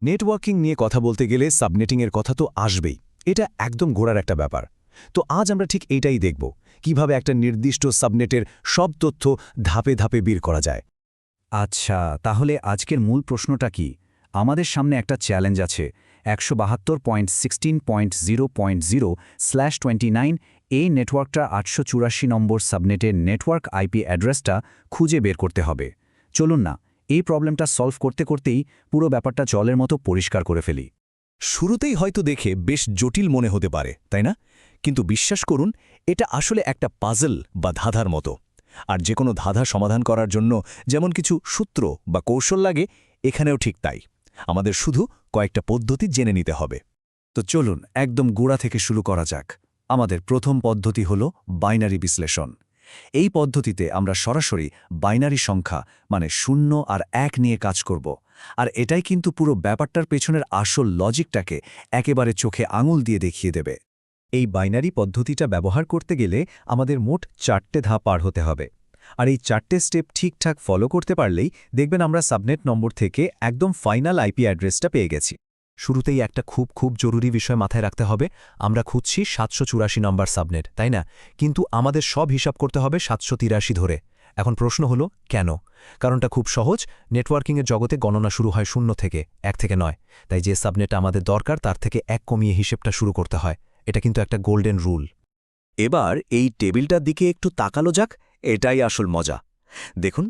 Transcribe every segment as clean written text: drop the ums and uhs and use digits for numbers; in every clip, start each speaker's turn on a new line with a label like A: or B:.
A: Networking নিয়ে কথা বলতে গেলে সাবনেটিংয়ের কথা তো আসবেই। এটা একদম গোড়ার একটা ব্যাপার। তো আজ আমরা ঠিক এইটাই দেখব, কিভাবে একটা নির্দিষ্ট সাবনেটের সব তথ্য ধাপে ধাপে বের করা যায়।
B: আচ্ছা, তাহলে আজকের মূল প্রশ্নটা কি? আমাদের সামনে একটা চ্যালেঞ্জ আছে। 172.16.0.0/29 এই নেটওয়ার্কটা 884 নম্বর সাবনেটের নেটওয়ার্ক আইপি অ্যাড্রেসটা খুঁজে বের করতে হবে। চলুন না, এই প্রবলেমটা সলভ করতে করতেই পুরো ব্যাপারটা জলের মতো পরিষ্কার করে ফেলি।
A: শুরুতেই হয়তো দেখে বেশ জটিল মনে হতে পারে, তাই না? কিন্তু বিশ্বাস করুন, এটা আসলে একটা পাজল বা ধাঁধার মতো। আর যে কোনো ধাঁধা সমাধান করার জন্য যেমন কিছু সূত্র বা কৌশল লাগে, এখানেও ঠিক তাই। আমাদের শুধু কয়েকটা পদ্ধতি জেনে নিতে হবে।
B: তো চলুন একদম গোড়া থেকে শুরু করা যাক। আমাদের প্রথম পদ্ধতি হল বাইনারি বিশ্লেষণ। এই পদ্ধতিতে আমরা সরাসরি বাইনারি সংখ্যা মানে 0 আর 1 নিয়ে কাজ করব। আর এটাই কিন্তু পুরো ব্যাপারটার পেছনের আসল লজিকটাকে একেবারে চোখে আঙুল দিয়ে দেখিয়ে দেবে।
A: এই বাইনারি পদ্ধতিটা ব্যবহার করতে গেলে আমাদের মোট 4টে ধাপ পার হতে হবে। আর এই 4টে স্টেপ ঠিকঠাক ফলো করতে পারলেই দেখবেন আমরা সাবনেট নম্বর থেকে একদম ফাইনাল আইপি অ্যাড্রেসটা পেয়ে গেছি। শুরুতেই একটা খুব জরুরি বিষয় মাথায় রাখতে হবে। আমরা খুঁজছি 784 নম্বর সাবনেট, তাই না? কিন্তু আমাদের সব হিসাব করতে হবে 783 ধরে। এখন প্রশ্ন হলো কেন? কারণটা খুব সহজ। নেটওয়ার্কিংয়ের জগতে গণনা শুরু হয় 0 থেকে, 1 থেকে নয়। তাই যে সাবনেটটা আমাদের দরকার তার থেকে 1 কমিয়ে হিসেবটা শুরু করতে হয়। এটা কিন্তু একটা গোল্ডেন রুল।
C: এবার এই টেবিলটার দিকে একটু তাকালো যাক। এটাই আসল মজা। দেখুন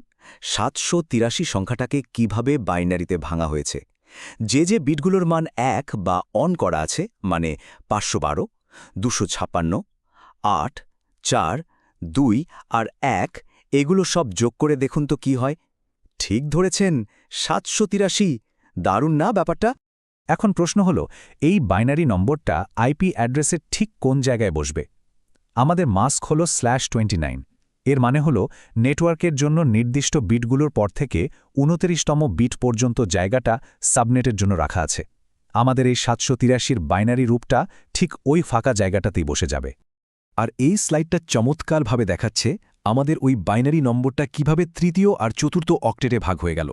C: 783 সংখ্যাটাকে কিভাবে বাইনারিতে ভাঙা হয়েছে। যে বিটগুলোর মান 1 বা অন করা আছে, মানে 512, 256, 8, 4, 2 আর 1, এগুলো সব যোগ করে দেখুন তো কি হয়। ঠিক ধরেছেন, 783। দারুণ না ব্যাপারটা?
A: এখন প্রশ্ন হলো, এই বাইনারি নম্বরটা আইপি অ্যাড্রেসের ঠিক কোন জায়গায় বসবে? আমাদের মাস্ক হল /29। এর মানে হল নেটওয়ার্কের জন্য নির্দিষ্ট বিটগুলোর পর থেকে 29তম বিট পর্যন্ত জায়গাটা সাবনেটের জন্য রাখা আছে। আমাদের এই 783-র বাইনারি রূপটা ঠিক ওই ফাঁকা জায়গাটাতেই বসে যাবে। আর এই স্লাইডটা চমৎকারভাবে দেখাচ্ছে আমাদের ওই বাইনারি নম্বরটা কিভাবে তৃতীয় আর চতুর্থ অক্টেটে ভাগ হয়ে গেল।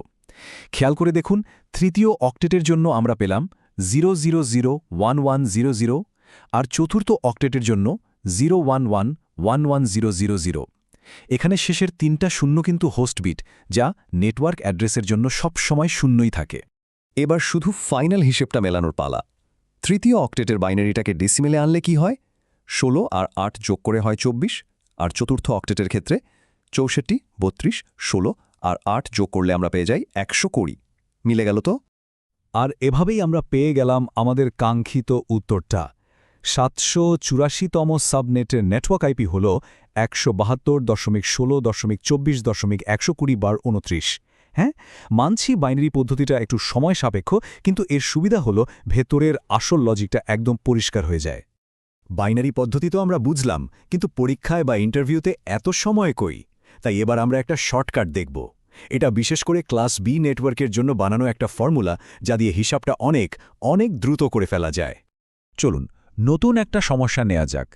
A: খেয়াল করে দেখুন, তৃতীয় অক্টেটের জন্য আমরা পেলাম 0001100 আর চতুর্থ অক্টেটের জন্য 011110000। এখানে শেষের 3টা শূন্য কিন্তু হোস্ট বিট, যা নেটওয়ার্ক অ্যাড্রেসের জন্য সবসময় শূন্যই থাকে। এবার শুধু ফাইনাল হিসেবটা মেলানোর পালা। তৃতীয় অক্টেটের বাইনারিটাকে ডেসিমেলে আনলে কি হয়? 16 আর 8 যোগ করে হয় 24। আর চতুর্থ অক্টেটের ক্ষেত্রে 64, 32, 16 আর 8 যোগ করলে আমরা পেয়ে যাই 120। মিলে গেল তো? আর এভাবেই আমরা পেয়ে গেলাম আমাদের কাঙ্ক্ষিত উত্তরটা। 784তম সাবনেটের নেটওয়ার্ক আইপি হল 172.16.24.120/29। হ্যাঁ, মানছি বাইনারি পদ্ধতিটা একটু সময় সাপেক্ষ, কিন্তু এর সুবিধা হল ভেতরের আসল লজিকটা একদম পরিষ্কার হয়ে যায়। বাইনারি পদ্ধতি তো আমরা বুঝলাম, কিন্তু পরীক্ষায় বা ইন্টারভিউতে এত সময় কই? তাই এবার আমরা একটা শর্টকাট দেখব। এটা বিশেষ করে ক্লাস বি নেটওয়ার্কের জন্য বানানো একটা ফর্মুলা, যা দিয়ে হিসাবটা অনেক দ্রুত করে ফেলা যায়। চলুন নতুন একটা সমস্যা নেওয়া যাক।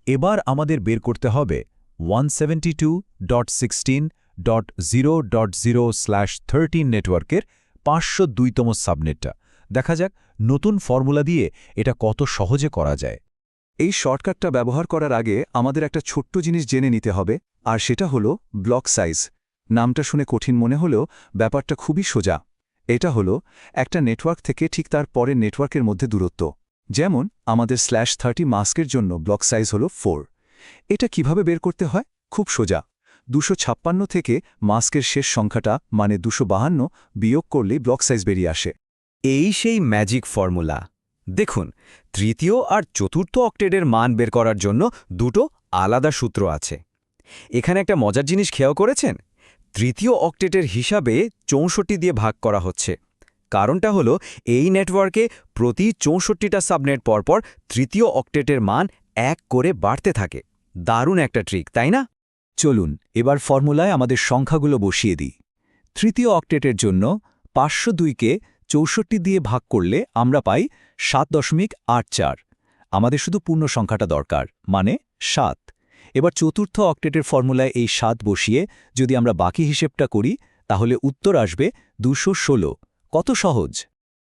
A: এবার আমাদের বের করতে হবে 172.16.0.0/13 নেটওয়ার্কের 502তম সাবনেটটা। দেখা যাক নতুন ফর্মুলা দিয়ে এটা কত সহজে করা যায়। এই শর্টকাটটা ব্যবহার করার আগে আমাদের একটা ছোট্ট জিনিস জেনে নিতে হবে, আর সেটা হলো ব্লক সাইজ। নামটা শুনে কঠিন মনে হলেও ব্যাপারটা খুবই সোজা। এটা হলো একটা নেটওয়ার্ক থেকে ঠিক তার পরের নেটওয়ার্কের মধ্যে দূরত্ব। যেমন আমাদের /30 মাস্কের জন্য ব্লক সাইজ হল 4। এটা কিভাবে বের করতে হয়? খুব সোজা। 256 থেকে মাস্কের শেষ সংখ্যাটা মানে 252 বিয়োগ করলেই ব্লক সাইজ বেরিয়ে আসে।
C: এই সেই ম্যাজিক ফর্মুলা। দেখুন, তৃতীয় আর চতুর্থ অক্টেটের মান বের করার জন্য দুটো আলাদা সূত্র আছে। এখানে একটা মজার জিনিস খেয়াল করেছেন? তৃতীয় অক্টেটের হিসাবে 64 দিয়ে ভাগ করা হচ্ছে। কারণটা হলো এই নেটওয়ার্কে প্রতি 64টা সাবনেট পরপর তৃতীয় অক্টেটের মান 1 করে বাড়তে থাকে। দারুণ একটা ট্রিক, তাই না?
A: চলুন এবার ফর্মুলায় আমাদের সংখ্যাগুলো বসিয়ে দিই। তৃতীয় অক্টেটের জন্য 502কে 64 দিয়ে ভাগ করলে আমরা পাই 7.84। আমাদের শুধু পূর্ণ সংখ্যাটা দরকার, মানে 7। এবার চতুর্থ অক্টেটের ফর্মুলায় এই 7 বসিয়ে যদি আমরা বাকি হিসেবটা করি, তাহলে উত্তর আসবে 216। কত সহজ!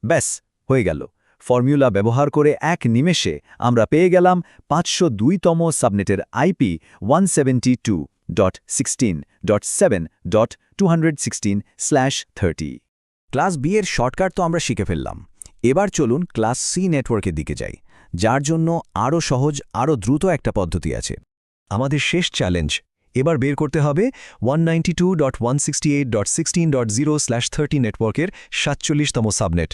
B: ব্যাস হয়ে গেল। ফর্মুলা ব্যবহার করে এক নিমেষে আমরা পেয়ে গেলাম 502তম সাবনেটের আইপি 172.16.7.216/30।
A: ক্লাস বি এর শর্টকাট তো আমরা শিখে ফেললাম। এবার চলুন ক্লাস সি নেটওয়ার্কের দিকে যাই, যার জন্য আরও সহজ, আরও দ্রুত একটা পদ্ধতি আছে।
D: আমাদের শেষ চ্যালেঞ্জ, এবার বের করতে হবে 192.168.16.0/30 নেটওয়ার্কের 47তম সাবনেট।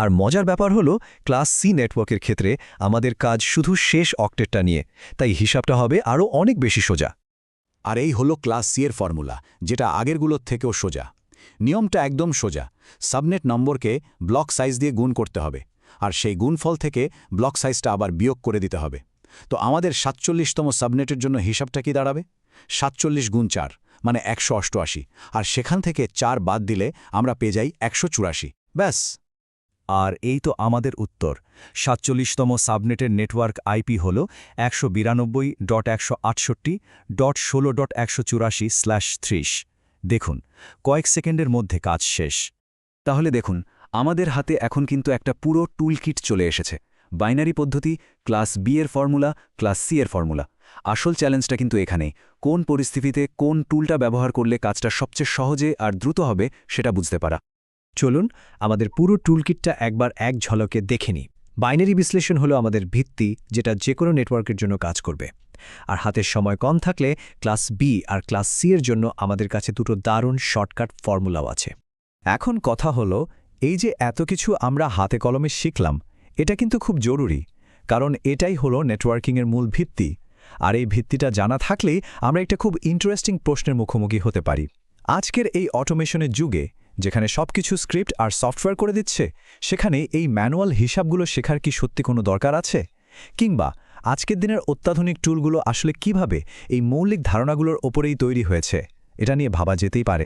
D: আর মজার ব্যাপার হলো, ক্লাস সি নেটওয়ার্কের ক্ষেত্রে আমাদের কাজ শুধু শেষ অক্টেটটা নিয়ে, তাই হিসাবটা হবে আরও অনেক বেশি সোজা।
A: আর এই হলো ক্লাস সি এর ফর্মুলা, যেটা আগেরগুলোর থেকেও সোজা। নিয়মটা একদম সোজা। সাবনেট নম্বরকে ব্লক সাইজ দিয়ে গুণ করতে হবে, আর সেই গুণফল থেকে ব্লক সাইজটা আবার বিয়োগ করে দিতে হবে। তো আমাদের 47তম সাবনেটের জন্য হিসাবটা কি দাঁড়াবে? 47 গুণ 4 মানে 188, আর সেখান থেকে 4 বাদ দিলে আমরা পেয়ে যাই 184। ব্যাস।
B: আর এই তো আমাদের উত্তর। 47তম সাবনেটের নেটওয়ার্ক আইপি হল 192.168.16.184/30। দেখুন, কয়েক সেকেন্ডের মধ্যে কাজ শেষ।
A: তাহলে দেখুন, আমাদের হাতে এখন কিন্তু একটা পুরো টুলকিট চলে এসেছে। বাইনারি পদ্ধতি, ক্লাস বি এর ফর্মুলা, ক্লাস সি এর ফর্মুলা। আসল চ্যালেঞ্জটা কিন্তু এখানেই, কোন পরিস্থিতিতে কোন টুলটা ব্যবহার করলে কাজটা সবচেয়ে সহজে আর দ্রুত হবে সেটা বুঝতে পারা।
D: চলুন আমাদের পুরো টুলকিটটা একবার এক ঝলকে দেখে নিই। বাইনারি বিশ্লেষণ হলো আমাদের ভিত্তি, যেটা যে কোনো নেটওয়ার্কের জন্য কাজ করবে। আর হাতের সময় কম থাকলে ক্লাস বি আর ক্লাস সি এর জন্য আমাদের কাছে দুটো দারুণ শর্টকাট ফর্মুলাও আছে। এখন কথা হলো, এই যে এত কিছু আমরা হাতে কলমে শিখলাম, এটা কিন্তু খুব জরুরি, কারণ এটাই হলো নেটওয়ার্কিংয়ের মূল ভিত্তি। আর এই ভিত্তিটা জানা থাকলেই আমরা একটা খুব ইন্টারেস্টিং প্রশ্নের মুখোমুখি হতে পারি। আজকের এই অটোমেশনের যুগে, যেখানে সবকিছু স্ক্রিপ্ট আর সফটওয়্যার করে দিচ্ছে, সেখানে এই ম্যানুয়াল হিসাবগুলো শেখার কি সত্যি কোনো দরকার আছে? কিংবা আজকের দিনের অত্যাধুনিক টুলগুলো আসলে কিভাবে এই মৌলিক ধারণাগুলোর ওপরেই তৈরি হয়েছে, এটা নিয়ে ভাবা যেতেই পারে।